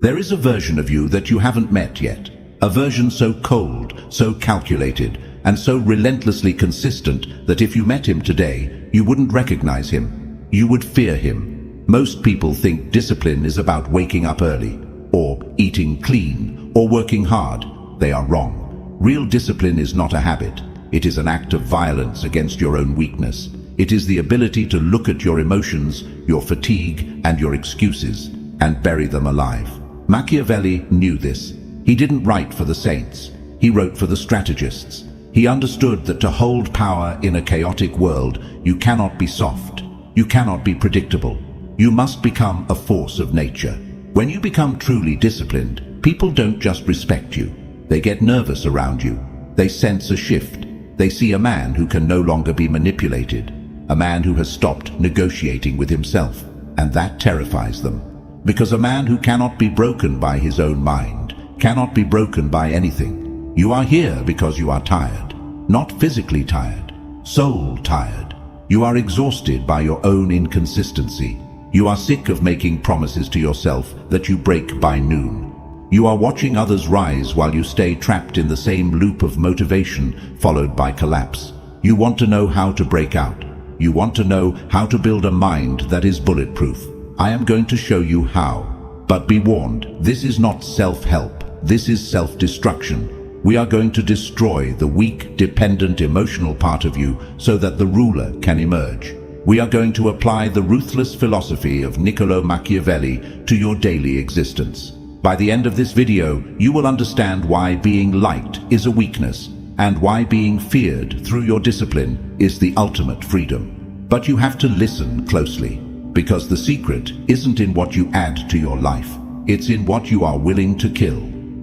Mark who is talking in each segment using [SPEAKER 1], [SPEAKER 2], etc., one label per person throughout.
[SPEAKER 1] There is a version of you that you haven't met yet. A version so cold, so calculated, and so relentlessly consistent that if you met him today, you wouldn't recognize him. You would fear him. Most people think discipline is about waking up early, or eating clean, or working hard. They are wrong. Real discipline is not a habit. It is an act of violence against your own weakness. It is the ability to look at your emotions, your fatigue, and your excuses, and bury them alive. Machiavelli knew this. He didn't write for the saints. He wrote for the strategists. He understood that to hold power in a chaotic world, you cannot be soft. You cannot be predictable. You must become a force of nature. When you become truly disciplined, people don't just respect you. They get nervous around you. They sense a shift. They see a man who can no longer be manipulated. A man who has stopped negotiating with himself. And that terrifies them. Because a man who cannot be broken by his own mind cannot be broken by anything. You are here because you are tired. Not physically tired, soul tired. You are exhausted by your own inconsistency. You are sick of making promises to yourself that you break by noon. You are watching others rise while you stay trapped in the same loop of motivation followed by collapse. You want to know how to break out. You want to know how to build a mind that is bulletproof. I am going to show you how. But be warned, this is not self-help. This is self-destruction. We are going to destroy the weak, dependent, emotional part of you so that the ruler can emerge. We are going to apply the ruthless philosophy of Niccolò Machiavelli to your daily existence. By the end of this video, you will understand why being liked is a weakness and why being feared through your discipline is the ultimate freedom. But you have to listen closely. Because the secret isn't in what you add to your life, it's in what you are willing to kill.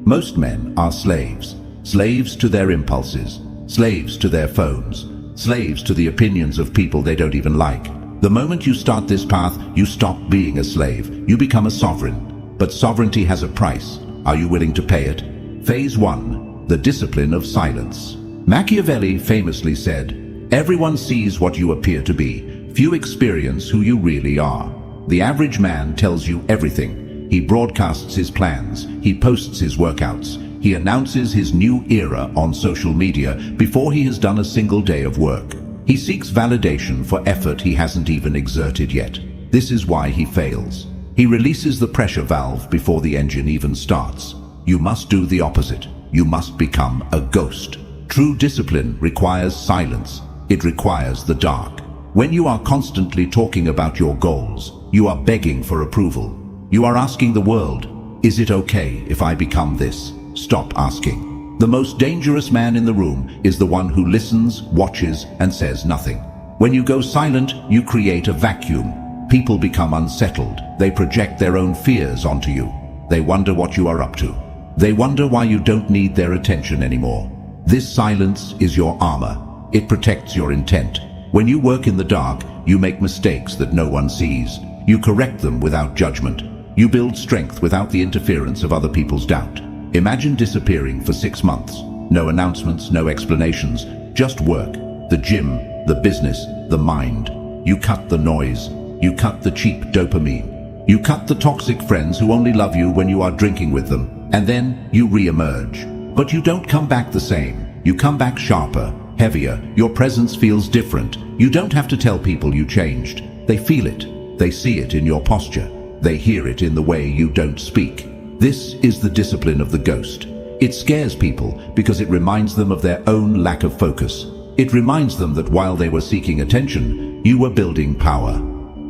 [SPEAKER 1] Most men are slaves. Slaves to their impulses, slaves to their phones, slaves to the opinions of people they don't even like. The moment you start this path, you stop being a slave. You become a sovereign. But sovereignty has a price. Are you willing to pay it? Phase 1. The discipline of silence. Machiavelli famously said, "Everyone sees what you appear to be. Few experience who you really are." The average man tells you everything. He broadcasts his plans. He posts his workouts. He announces his new era on social media before he has done a single day of work. He seeks validation for effort he hasn't even exerted yet. This is why he fails. He releases the pressure valve before the engine even starts. You must do the opposite. You must become a ghost. True discipline requires silence. It requires the dark. When you are constantly talking about your goals, you are begging for approval. You are asking the world, is it okay if I become this? Stop asking. The most dangerous man in the room is the one who listens, watches, and says nothing. When you go silent, you create a vacuum. People become unsettled. They project their own fears onto you. They wonder what you are up to. They wonder why you don't need their attention anymore. This silence is your armor. It protects your intent. When you work in the dark, you make mistakes that no one sees. You correct them without judgment. You build strength without the interference of other people's doubt. Imagine disappearing for 6 months. No announcements, no explanations, just work. The gym, the business, the mind. You cut the noise. You cut the cheap dopamine. You cut the toxic friends who only love you when you are drinking with them. And then you re-emerge. But you don't come back the same. You come back sharper, heavier. Your presence feels different. You don't have to tell people you changed. They feel it. They see it in your posture. They hear it in the way you don't speak. This is the discipline of the ghost. It scares people because it reminds them of their own lack of focus. It reminds them that while they were seeking attention, you were building power.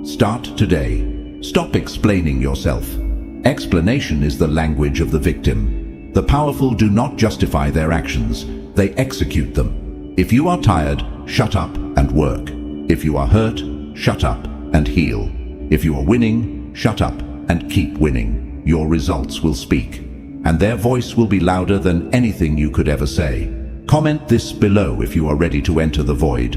[SPEAKER 1] Start today. Stop explaining yourself. Explanation is the language of the victim. The powerful do not justify their actions. They execute them. If you are tired, shut up and work. If you are hurt, shut up and heal. If you are winning, shut up and keep winning. Your results will speak, and their voice will be louder than anything you could ever say. Comment this below if you are ready to enter the void.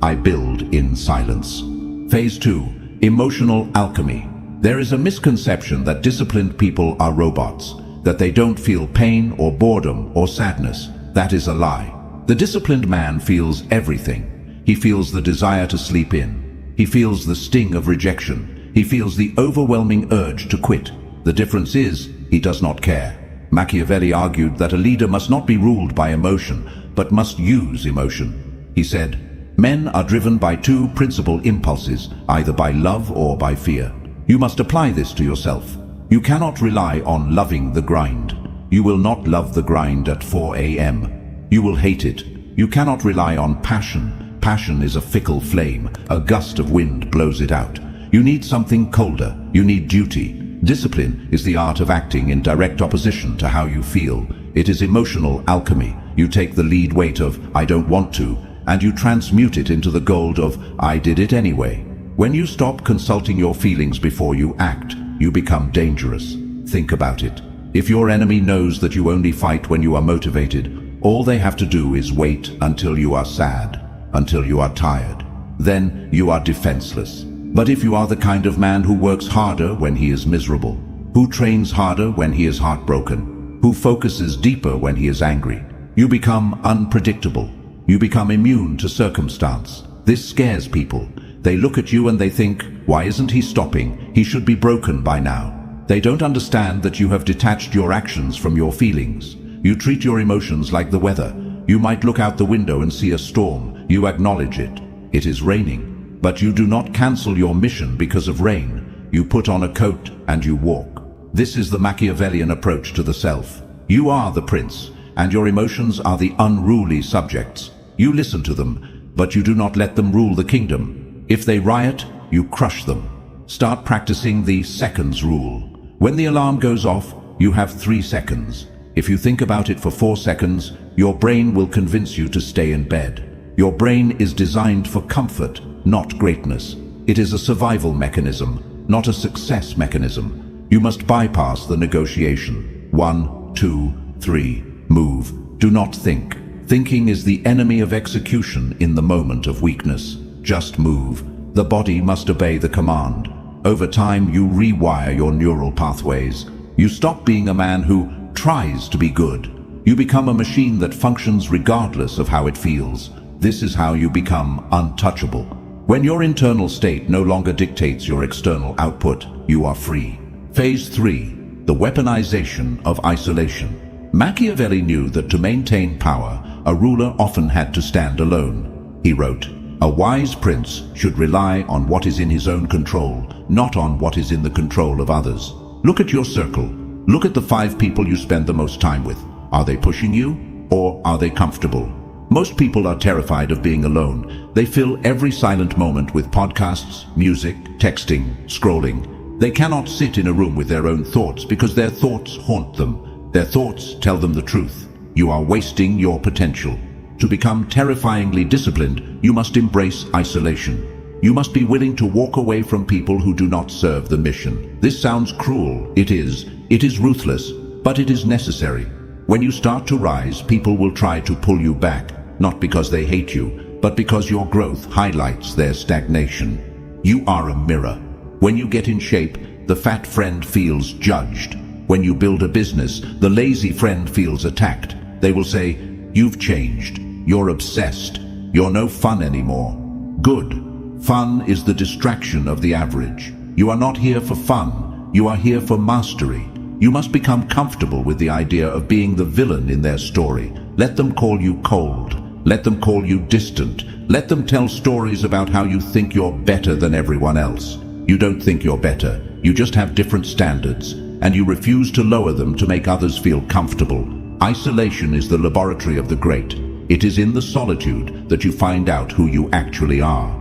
[SPEAKER 1] I build in silence. Phase 2. Emotional alchemy. There is a misconception that disciplined people are robots, that they don't feel pain or boredom or sadness. That is a lie. The disciplined man feels everything. He feels the desire to sleep in. He feels the sting of rejection. He feels the overwhelming urge to quit. The difference is, he does not care. Machiavelli argued that a leader must not be ruled by emotion, but must use emotion. He said, "Men are driven by two principal impulses, either by love or by fear. You must apply this to yourself. You cannot rely on loving the grind. You will not love the grind at 4 a.m. You will hate it. You cannot rely on passion. Passion is a fickle flame. A gust of wind blows it out. You need something colder. You need duty. Discipline is the art of acting in direct opposition to how you feel. It is emotional alchemy. You take the lead weight of "I don't want to," and you transmute it into the gold of "I did it anyway." When you stop consulting your feelings before you act, you become dangerous. Think about it. If your enemy knows that you only fight when you are motivated, all they have to do is wait until you are sad, until you are tired. Then you are defenseless. But if you are the kind of man who works harder when he is miserable, who trains harder when he is heartbroken, who focuses deeper when he is angry, you become unpredictable. You become immune to circumstance. This scares people. They look at you and they think, "Why isn't he stopping? He should be broken by now." They don't understand that you have detached your actions from your feelings. You treat your emotions like the weather. You might look out the window and see a storm. You acknowledge it. It is raining. But you do not cancel your mission because of rain. You put on a coat and you walk. This is the Machiavellian approach to the self. You are the prince, and your emotions are the unruly subjects. You listen to them, but you do not let them rule the kingdom. If they riot, you crush them. Start practicing the seconds rule. When the alarm goes off, you have 3 seconds. If you think about it for 4 seconds, your brain will convince you to stay in bed. Your brain is designed for comfort, not greatness. It is a survival mechanism, not a success mechanism. You must bypass the negotiation. 1, 2, 3, move. Do not think. Thinking is the enemy of execution in the moment of weakness. Just move. The body must obey the command. Over time, you rewire your neural pathways. You stop being a man who tries to be good. You become a machine that functions regardless of how it feels. This is how you become untouchable. When your internal state no longer dictates your external output, you are free. Phase 3. The weaponization of isolation. Machiavelli knew that to maintain power, a ruler often had to stand alone. He wrote, "A wise prince should rely on what is in his own control, not on what is in the control of others." Look at your circle. Look at the 5 people you spend the most time with. Are they pushing you, or are they comfortable? Most people are terrified of being alone. They fill every silent moment with podcasts, music, texting, scrolling. They cannot sit in a room with their own thoughts because their thoughts haunt them. Their thoughts tell them the truth. You are wasting your potential. To become terrifyingly disciplined, you must embrace isolation. You must be willing to walk away from people who do not serve the mission. This sounds cruel. It is. It is ruthless, but it is necessary. When you start to rise, people will try to pull you back. Not because they hate you, but because your growth highlights their stagnation. You are a mirror. When you get in shape, the fat friend feels judged. When you build a business, the lazy friend feels attacked. They will say, "You've changed. You're obsessed. You're no fun anymore." Good. Fun is the distraction of the average. You are not here for fun. You are here for mastery. You must become comfortable with the idea of being the villain in their story. Let them call you cold. Let them call you distant. Let them tell stories about how you think you're better than everyone else. You don't think you're better. You just have different standards, and you refuse to lower them to make others feel comfortable. Isolation is the laboratory of the great. It is in the solitude that you find out who you actually are.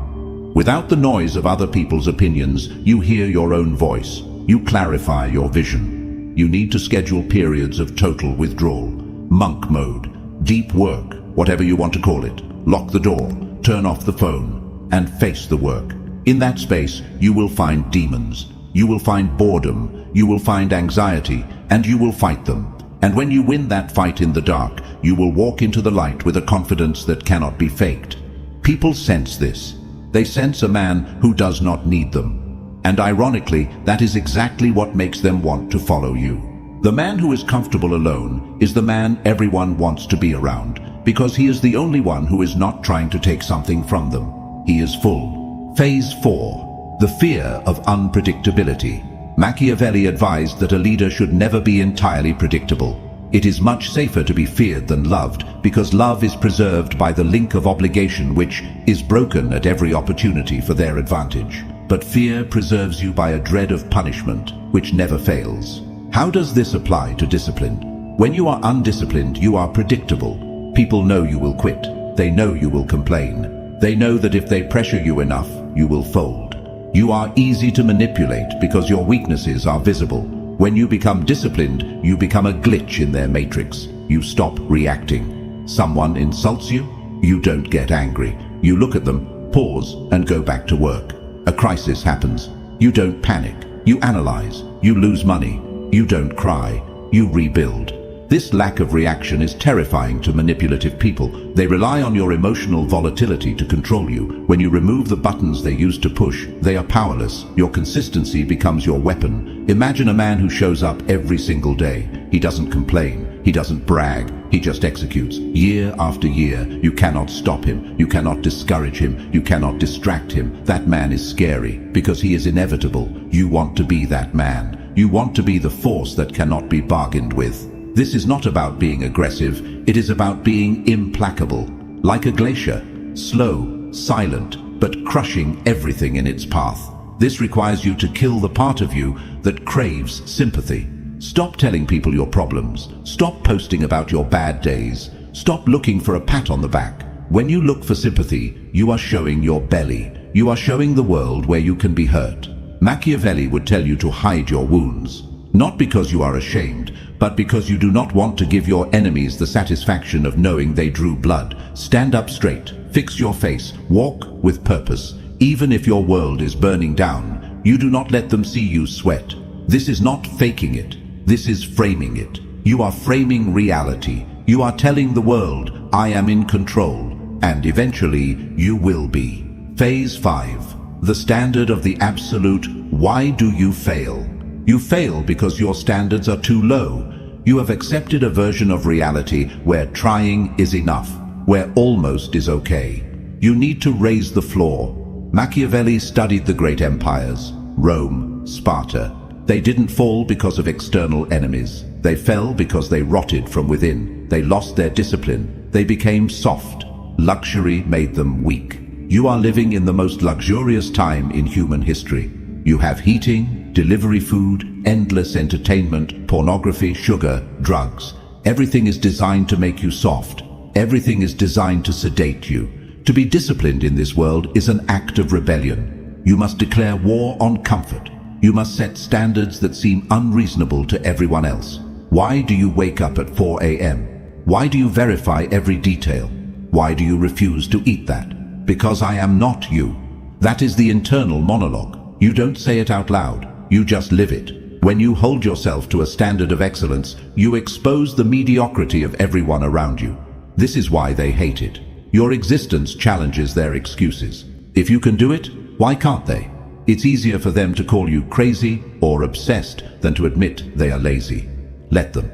[SPEAKER 1] Without the noise of other people's opinions, you hear your own voice. You clarify your vision. You need to schedule periods of total withdrawal, monk mode, deep work, whatever you want to call it. Lock the door, turn off the phone, and face the work. In that space, you will find demons. You will find boredom. You will find anxiety, and you will fight them. And when you win that fight in the dark, you will walk into the light with a confidence that cannot be faked. People sense this. They sense a man who does not need them. And ironically, that is exactly what makes them want to follow you. The man who is comfortable alone is the man everyone wants to be around, because he is the only one who is not trying to take something from them. He is full. Phase 4. The fear of unpredictability. Machiavelli advised that a leader should never be entirely predictable. It is much safer to be feared than loved, because love is preserved by the link of obligation which is broken at every opportunity for their advantage. But fear preserves you by a dread of punishment, which never fails. How does this apply to discipline? When you are undisciplined, you are predictable. People know you will quit. They know you will complain. They know that if they pressure you enough, you will fold. You are easy to manipulate because your weaknesses are visible. When you become disciplined, you become a glitch in their matrix. You stop reacting. Someone insults you, you don't get angry. You look at them, pause, and go back to work. A crisis happens. You don't panic. You analyze. You lose money. You don't cry. You rebuild. This lack of reaction is terrifying to manipulative people. They rely on your emotional volatility to control you. When you remove the buttons they used to push, they are powerless. Your consistency becomes your weapon. Imagine a man who shows up every single day. He doesn't complain. He doesn't brag. He just executes. Year after year, you cannot stop him. You cannot discourage him. You cannot distract him. That man is scary because he is inevitable. You want to be that man. You want to be the force that cannot be bargained with. This is not about being aggressive, it is about being implacable. Like a glacier, slow, silent, but crushing everything in its path. This requires you to kill the part of you that craves sympathy. Stop telling people your problems. Stop posting about your bad days. Stop looking for a pat on the back. When you look for sympathy, you are showing your belly. You are showing the world where you can be hurt. Machiavelli would tell you to hide your wounds. Not because you are ashamed, but because you do not want to give your enemies the satisfaction of knowing they drew blood. Stand up straight, fix your face, walk with purpose. Even if your world is burning down, you do not let them see you sweat. This is not faking it, this is framing it. You are framing reality. You are telling the world, I am in control, and eventually you will be. Phase 5. The standard of the absolute. Why do you fail? You fail because your standards are too low. You have accepted a version of reality where trying is enough, where almost is okay. You need to raise the floor. Machiavelli studied the great empires, Rome, Sparta. They didn't fall because of external enemies. They fell because they rotted from within. They lost their discipline. They became soft. Luxury made them weak. You are living in the most luxurious time in human history. You have heating, delivery food, endless entertainment, pornography, sugar, drugs. Everything is designed to make you soft. Everything is designed to sedate you. To be disciplined in this world is an act of rebellion. You must declare war on comfort. You must set standards that seem unreasonable to everyone else. Why do you wake up at 4 a.m.? Why do you verify every detail? Why do you refuse to eat that? Because I am not you. That is the internal monologue. You don't say it out loud, you just live it. When you hold yourself to a standard of excellence, you expose the mediocrity of everyone around you. This is why they hate it. Your existence challenges their excuses. If you can do it, why can't they? It's easier for them to call you crazy or obsessed than to admit they are lazy. Let them.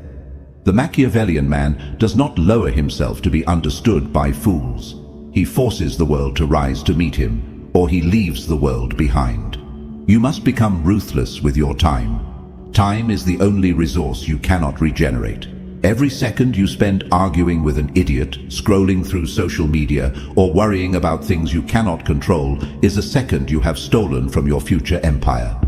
[SPEAKER 1] The Machiavellian man does not lower himself to be understood by fools. He forces the world to rise to meet him, or he leaves the world behind. You must become ruthless with your time. Time is the only resource you cannot regenerate. Every second you spend arguing with an idiot, scrolling through social media, or worrying about things you cannot control is a second you have stolen from your future empire.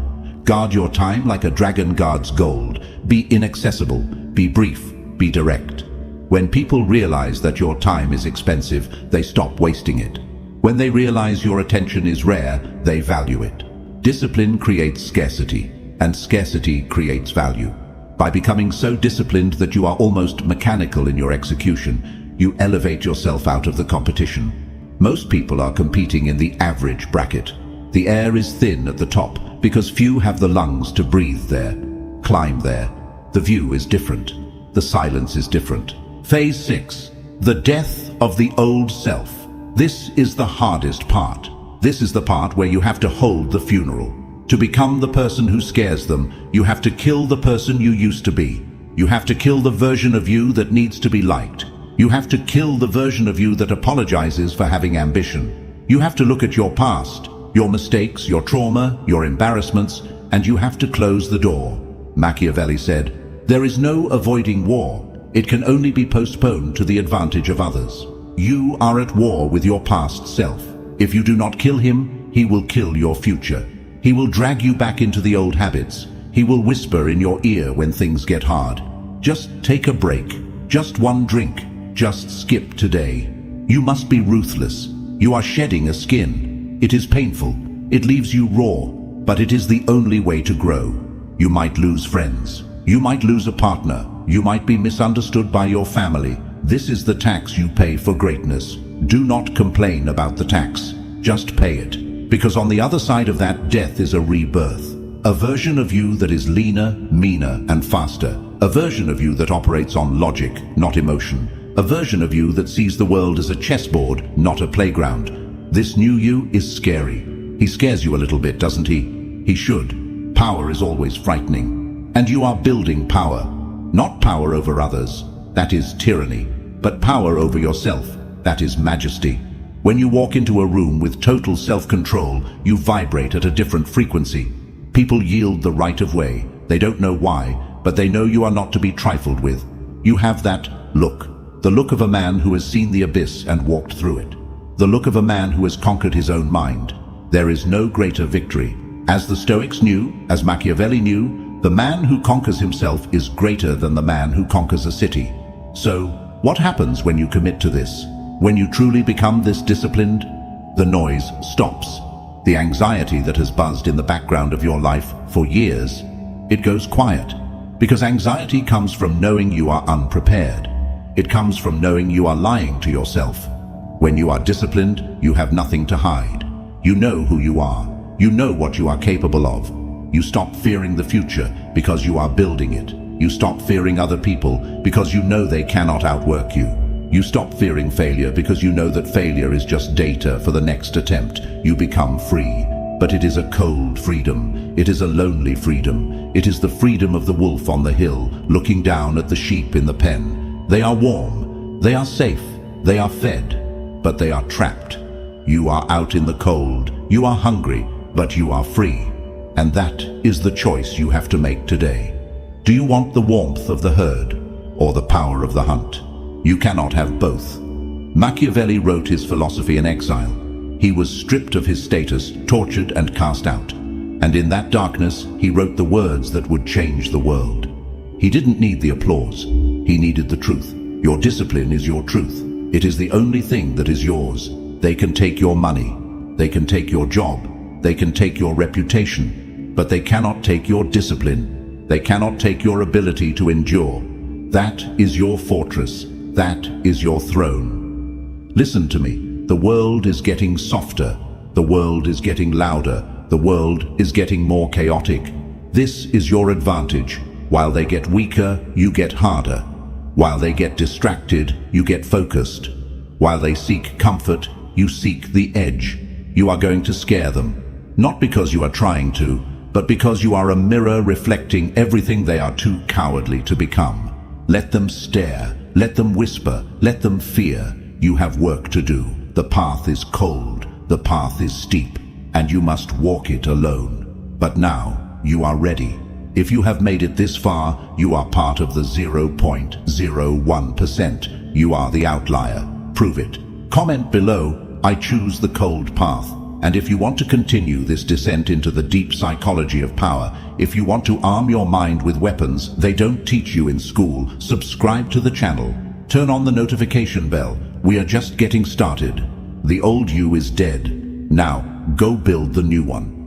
[SPEAKER 1] Guard your time like a dragon guards gold. Be inaccessible, be brief, be direct. When people realize that your time is expensive, they stop wasting it. When they realize your attention is rare, they value it. Discipline creates scarcity, and scarcity creates value. By becoming so disciplined that you are almost mechanical in your execution, you elevate yourself out of the competition. Most people are competing in the average bracket. The air is thin at the top because few have the lungs to breathe there, climb there. The view is different. The silence is different. Phase 6. The death of the old self. This is the hardest part. This is the part where you have to hold the funeral. To become the person who scares them, you have to kill the person you used to be. You have to kill the version of you that needs to be liked. You have to kill the version of you that apologizes for having ambition. You have to look at your past, your mistakes, your trauma, your embarrassments, and you have to close the door. Machiavelli said, "There is no avoiding war. It can only be postponed to the advantage of others." You are at war with your past self. If you do not kill him, he will kill your future. He will drag you back into the old habits. He will whisper in your ear when things get hard. Just take a break. Just one drink. Just skip today. You must be ruthless. You are shedding a skin. It is painful. It leaves you raw, but it is the only way to grow. You might lose friends. You might lose a partner. You might be misunderstood by your family. This is the tax you pay for greatness. Do not complain about the tax. Just pay it. Because on the other side of that death is a rebirth. A version of you that is leaner, meaner, and faster. A version of you that operates on logic, not emotion. A version of you that sees the world as a chessboard, not a playground. This new you is scary. He scares you a little bit, doesn't he? He should. Power is always frightening. And you are building power. Not power over others. That is tyranny. But power over yourself. That is majesty. When you walk into a room with total self-control, you vibrate at a different frequency. People yield the right of way. They don't know why, but they know you are not to be trifled with. You have that look. The look of a man who has seen the abyss and walked through it. The look of a man who has conquered his own mind. There is no greater victory. As the Stoics knew, as Machiavelli knew, the man who conquers himself is greater than the man who conquers a city. So, what happens when you commit to this? When you truly become this disciplined? The noise stops. The anxiety that has buzzed in the background of your life for years, it goes quiet. Because anxiety comes from knowing you are unprepared. It comes from knowing you are lying to yourself. When you are disciplined, you have nothing to hide. You know who you are. You know what you are capable of. You stop fearing the future because you are building it. You stop fearing other people because you know they cannot outwork you. You stop fearing failure because you know that failure is just data for the next attempt. You become free. But it is a cold freedom. It is a lonely freedom. It is the freedom of the wolf on the hill, looking down at the sheep in the pen. They are warm. They are safe. They are fed. But they are trapped. You are out in the cold. You are hungry, but you are free. And that is the choice you have to make today. Do you want the warmth of the herd or the power of the hunt? You cannot have both. Machiavelli wrote his philosophy in exile. He was stripped of his status, tortured and cast out. And in that darkness, he wrote the words that would change the world. He didn't need the applause. He needed the truth. Your discipline is your truth. It is the only thing that is yours. They can take your money. They can take your job. They can take your reputation. But they cannot take your discipline. They cannot take your ability to endure. That is your fortress. That is your throne. Listen to me. The world is getting softer. The world is getting louder. The world is getting more chaotic. This is your advantage. While they get weaker, you get harder. While they get distracted, you get focused. While they seek comfort, you seek the edge. You are going to scare them. Not because you are trying to, but because you are a mirror reflecting everything they are too cowardly to become. Let them stare. Let them whisper. Let them fear. You have work to do. The path is cold. The path is steep. And you must walk it alone. But now, you are ready. If you have made it this far, you are part of the 0.01%. You are the outlier. Prove it. Comment below, I choose the cold path. And if you want to continue this descent into the deep psychology of power, if you want to arm your mind with weapons they don't teach you in school, subscribe to the channel. Turn on the notification bell. We are just getting started. The old you is dead. Now, go build the new one.